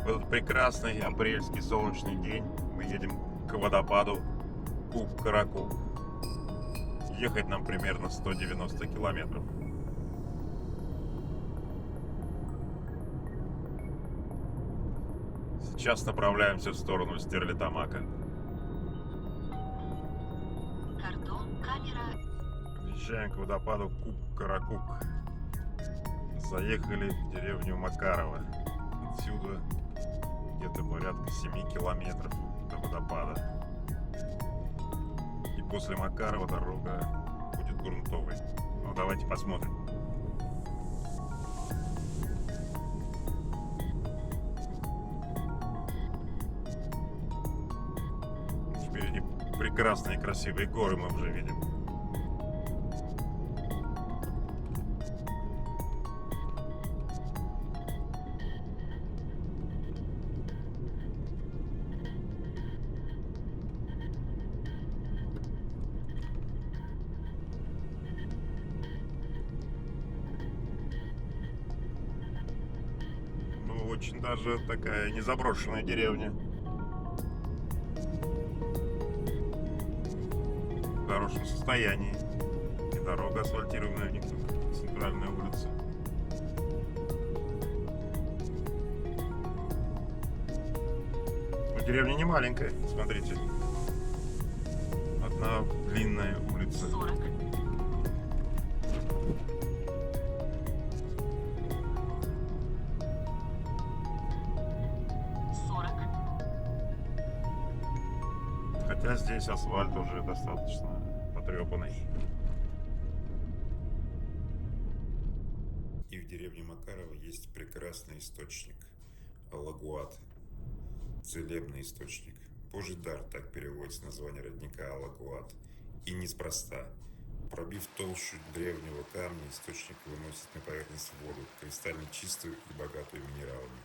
В этот прекрасный апрельский солнечный день мы едем к водопаду Кук-Караку. Ехать нам примерно 190 километров. Сейчас направляемся в сторону Стерлитамака. Подъезжаем к водопаду Кук-Каракук. Заехали в деревню Макарова. Отсюда где-то порядка 7 километров до водопада. И после Макарова дорога будет грунтовой. Ну, давайте посмотрим. Впереди прекрасные красивые горы мы уже видим. Очень даже такая незаброшенная деревня. В хорошем состоянии. И дорога асфальтированная, у них тут центральная улица. Но деревня не маленькая, смотрите. Одна длинная улица. 40. Хотя здесь асфальт уже достаточно потрепанный. И в деревне Макарова есть прекрасный источник Алагуат. Целебный источник. Божий дар, так переводится название родника Алагуат. И неспроста. Пробив толщу древнего камня, источник выносит на поверхность воду, кристально чистую и богатую минералами.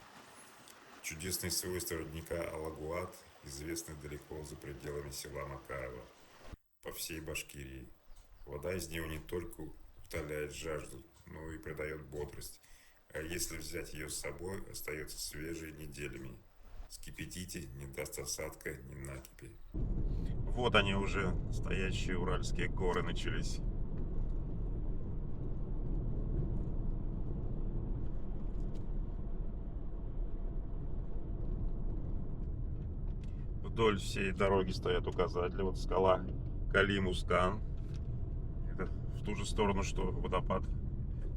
Чудесные свойства родника Алагуат известны далеко за пределами села Макарова, по всей Башкирии. Вода из него не только утоляет жажду, но и придает бодрость. А если взять ее с собой, остается свежей неделями. Скипятите, не даст осадка ни накипи. Вот они уже, настоящие уральские горы начались. Вдоль всей дороги стоят указатели. Вот скала Кали-Мускан. Это в ту же сторону, что водопад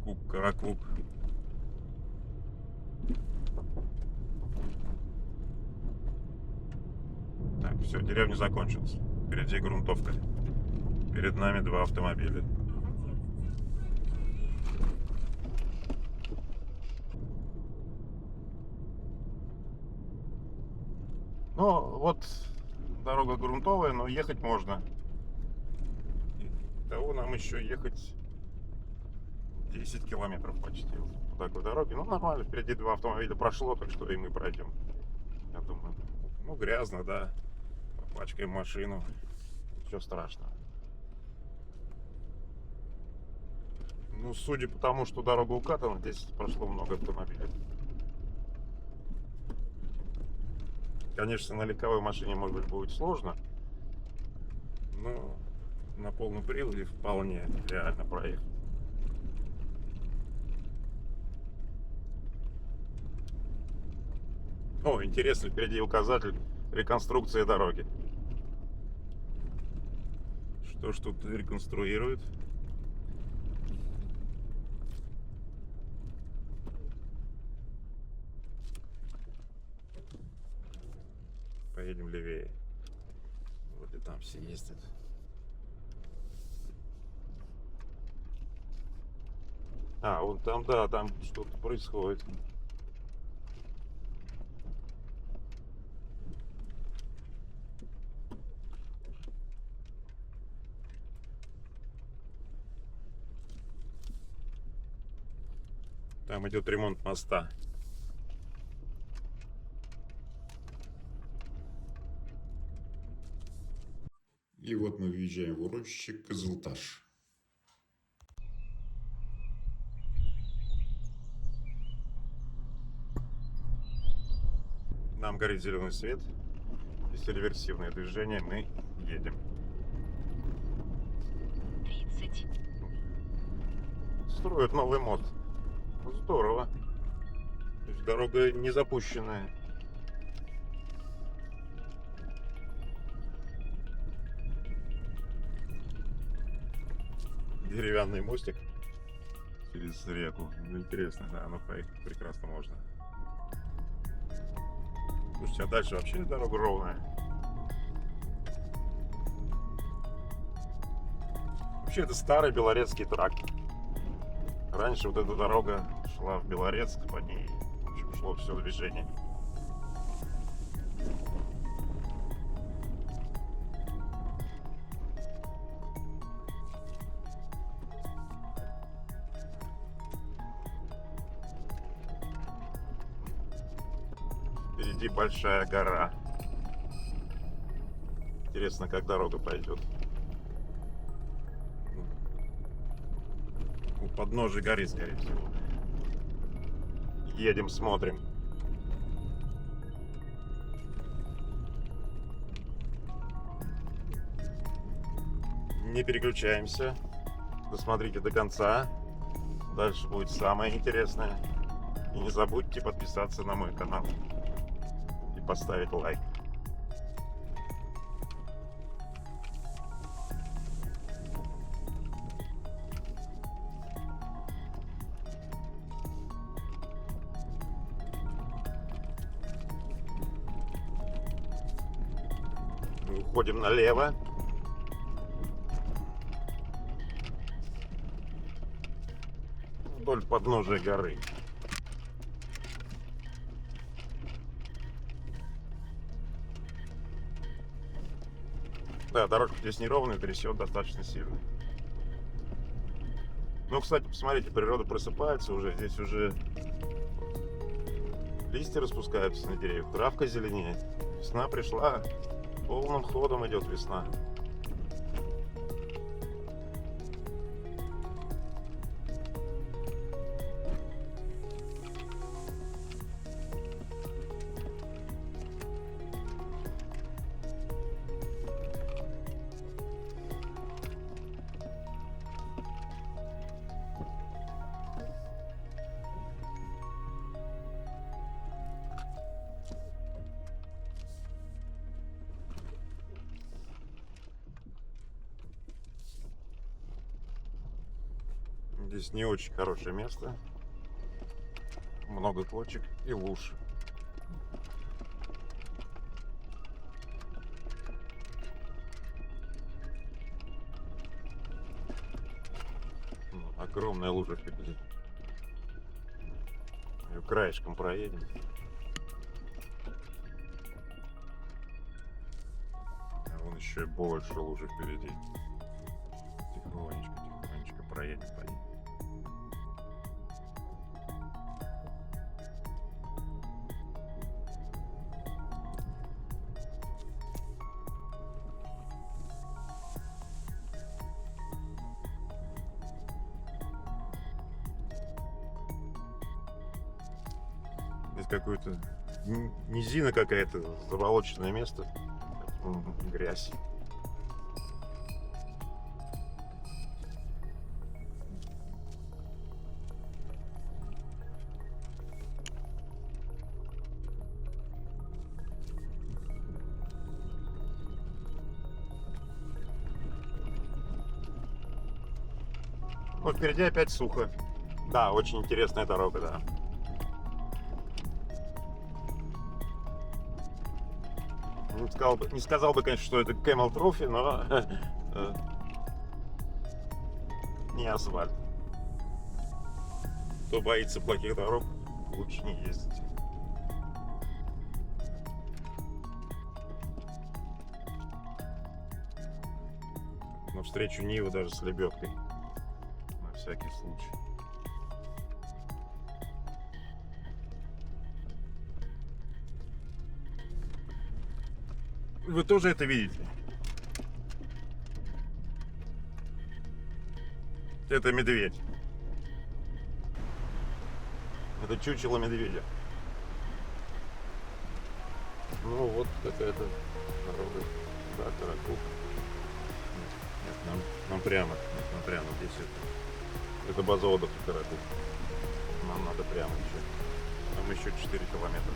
Кук-Каракук. Так, все, деревня закончилась. Впереди грунтовка. Перед нами два автомобиля. Ну, вот дорога грунтовая, но ехать можно. Итого нам еще ехать 10 километров почти по такой дороге. Ну, нормально, впереди два автомобиля прошло, так что и мы пройдем. Я думаю, ну, грязно, да. Попачкаем машину. Ничего страшного. Ну, судя по тому, что дорога укатана, здесь прошло много автомобилей. Конечно, на легковой машине, может быть, будет сложно, но на полном приводе вполне реально проехать. О, интересно, впереди указатель реконструкция дороги. Что ж тут реконструируют? Поедем левее. Вот и там все ездят. А, вон там, да, там что-то происходит. Там идет ремонт моста. И вот мы въезжаем в урочище Кызылташ. Нам горит зеленый свет. Если реверсивное движение, мы едем. 30. Строят новый мост. Здорово. То есть дорога не запущенная. Деревянный мостик через реку. Ну, интересно, да, но проехать прекрасно можно. Слушайте, а дальше вообще дорога ровная. Вообще это старый Белорецкий тракт. Раньше вот эта дорога шла в Белорецк, по ней, в общем, шло все движение. Впереди большая гора. Интересно, как дорога пойдет. У подножия горы, скорее всего. Едем, смотрим. Не переключаемся. Досмотрите до конца. Дальше будет самое интересное. И не забудьте подписаться на мой канал. И поставить лайк. Мы уходим налево. Вдоль подножия горы. Да, дорожка здесь неровная, трясет достаточно сильно. Ну, кстати, посмотрите, природа просыпается уже. Здесь уже листья распускаются на деревьях, травка зеленеет. Весна пришла, полным ходом идет весна. Здесь не очень хорошее место. Много кочек и луж. Огромная лужа впереди. Ее краешком проедем. А вон еще и больше лужи впереди. Тихонечко проедем по ней. Здесь какое-то низина какая-то, заболоченное место. Грязь. Вот впереди опять сухо. Да, очень интересная дорога, да. Не сказал бы, конечно, что это Camel Trophy, но не асфальт. Кто боится плохих дорог, лучше не ездить. Но встречу Ниву даже с лебедкой. На всякий случай. Вы тоже это видите? Это медведь. Это чучело медведя. Ну вот какая-то дорога. Да, Каракук. Нет, нам прямо. Нет, нам прямо здесь это база отдыха Каракук. Нам надо прямо еще. Там еще 4 километра.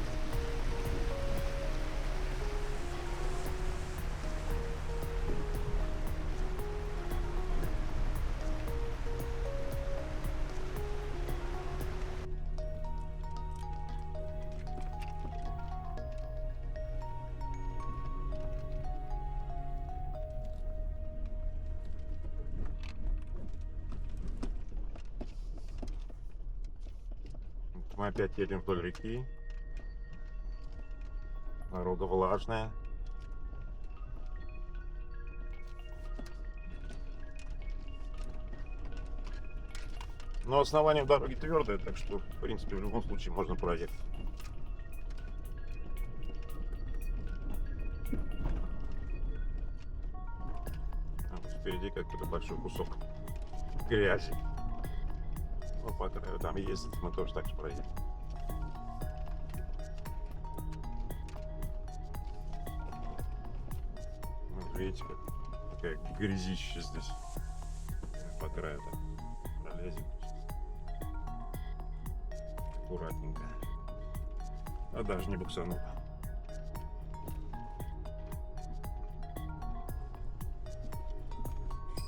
Мы опять едем вдоль реки. Дорога влажная. Но основание дороги твердое, так что, в принципе, в любом случае можно проехать. А вот впереди какой-то большой кусок грязи. Ну, по краю там есть, мы тоже так же проедем. Вот видите, какая грязища здесь. По краю так пролезем. Аккуратненько. А даже не буксанул.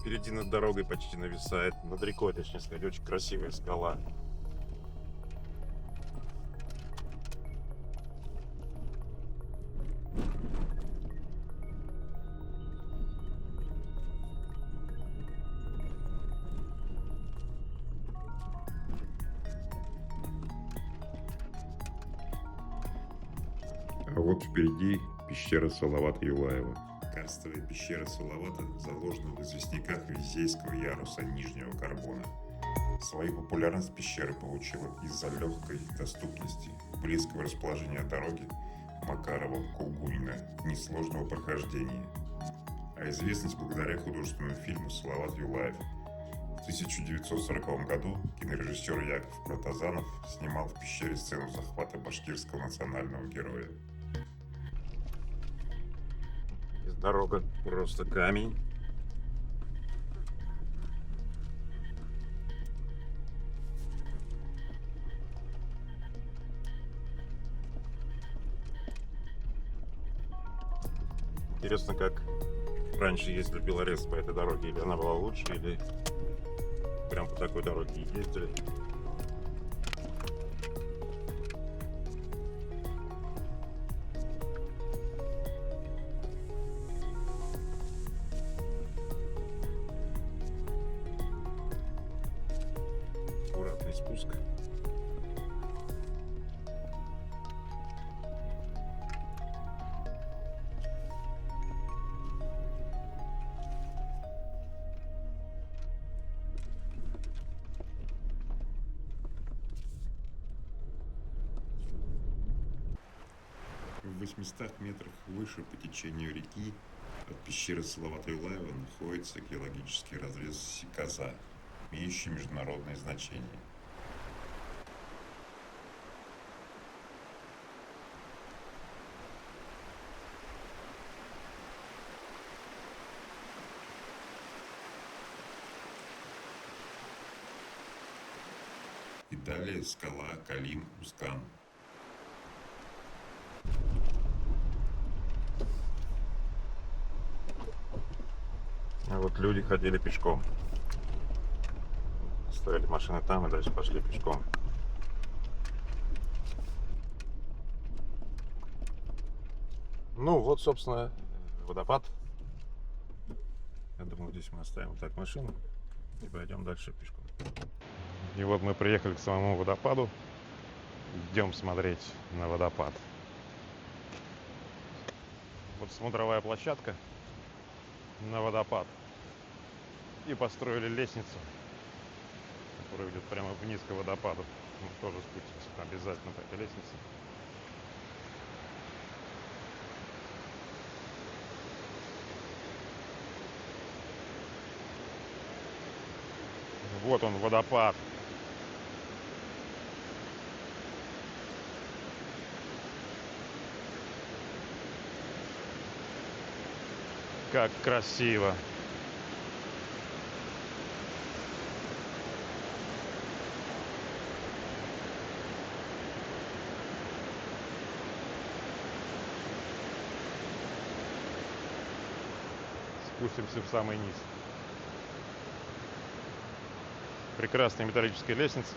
Впереди над дорогой почти нависает, над рекой, точнее сказать, очень красивая скала. А вот впереди пещера Салавата Юлаева. Карстовая пещера Салавата заложена в известняках Визейского яруса Нижнего Карбона. Свою популярность пещера получила из-за легкой доступности, близкого расположения дороги Макарова-Кулгунина, несложного прохождения. А известность благодаря художественному фильму «Салават Юлаев». В 1940 году кинорежиссер Яков Протазанов снимал в пещере сцену захвата башкирского национального героя. Дорога просто камень. Интересно, как раньше ездили в Белорецк по этой дороге, или она была лучше, или прям по такой дороге ездили. Аккуратный спуск. В 800 метрах выше по течению реки от пещеры Салавата Юлаева находится геологический разрез Сикоза, имеющий международное значение. И далее скала Калим-Ускан. А вот люди ходили пешком. Ставили машины там и дальше пошли пешком. Ну вот, собственно, водопад. Я думаю, здесь мы оставим так машину и пойдем дальше пешком. И вот мы приехали к самому водопаду. Идем смотреть на водопад. Вот смотровая площадка на водопад. И построили лестницу, которая ведет прямо вниз к водопаду. Мы тоже спустимся обязательно по этой лестнице. Вот он, водопад. Как красиво. Спустимся в самый низ. Прекрасная металлическая лестница.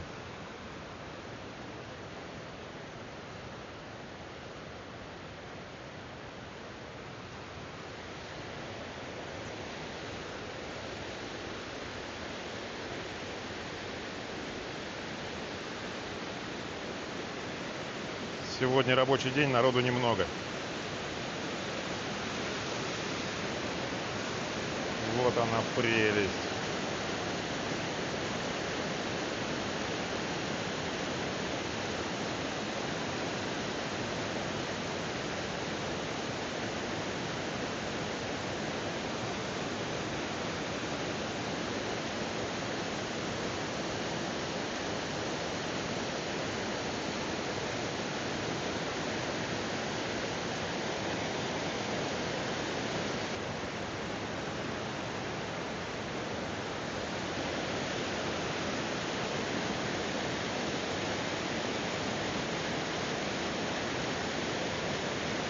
Сегодня рабочий день, народу немного. Вот она прелесть.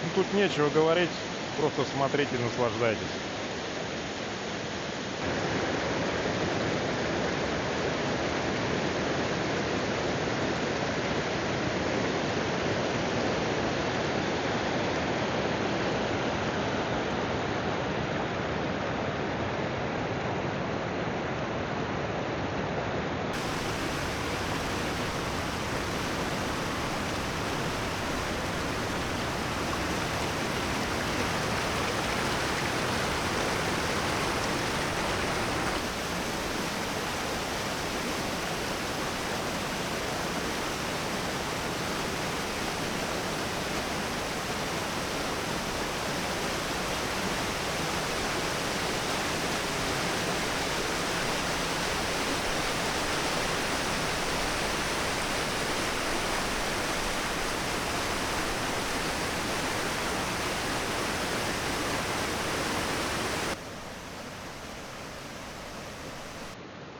Ну, тут нечего говорить, просто смотрите и наслаждайтесь.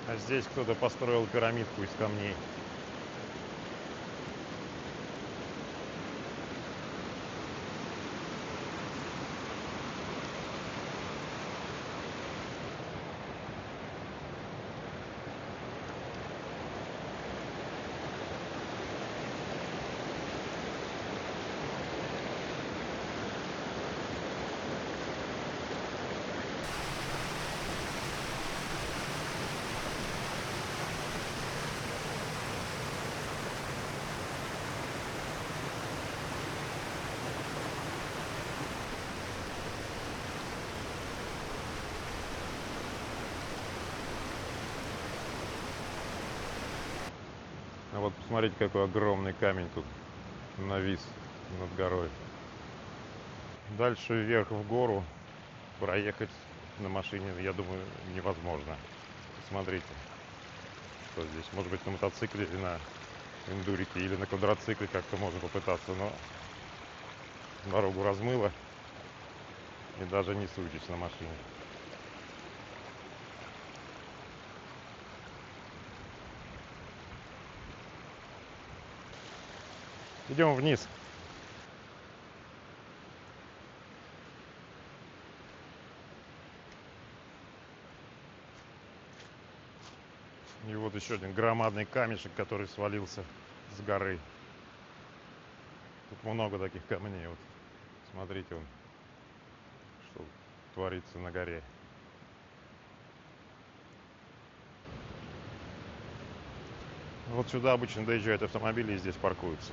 А здесь кто-то построил пирамидку из камней. А вот посмотрите, какой огромный камень тут навис над горой. Дальше вверх в гору проехать на машине, я думаю, невозможно. Посмотрите, что здесь. Может быть, на мотоцикле или на эндурике, или на квадроцикле как-то можно попытаться, но дорогу размыло, и даже не суетись на машине. Идем вниз. И вот еще один громадный камешек, который свалился с горы. Тут много таких камней. Вот смотрите, что творится на горе. Вот сюда обычно доезжают автомобили и здесь паркуются.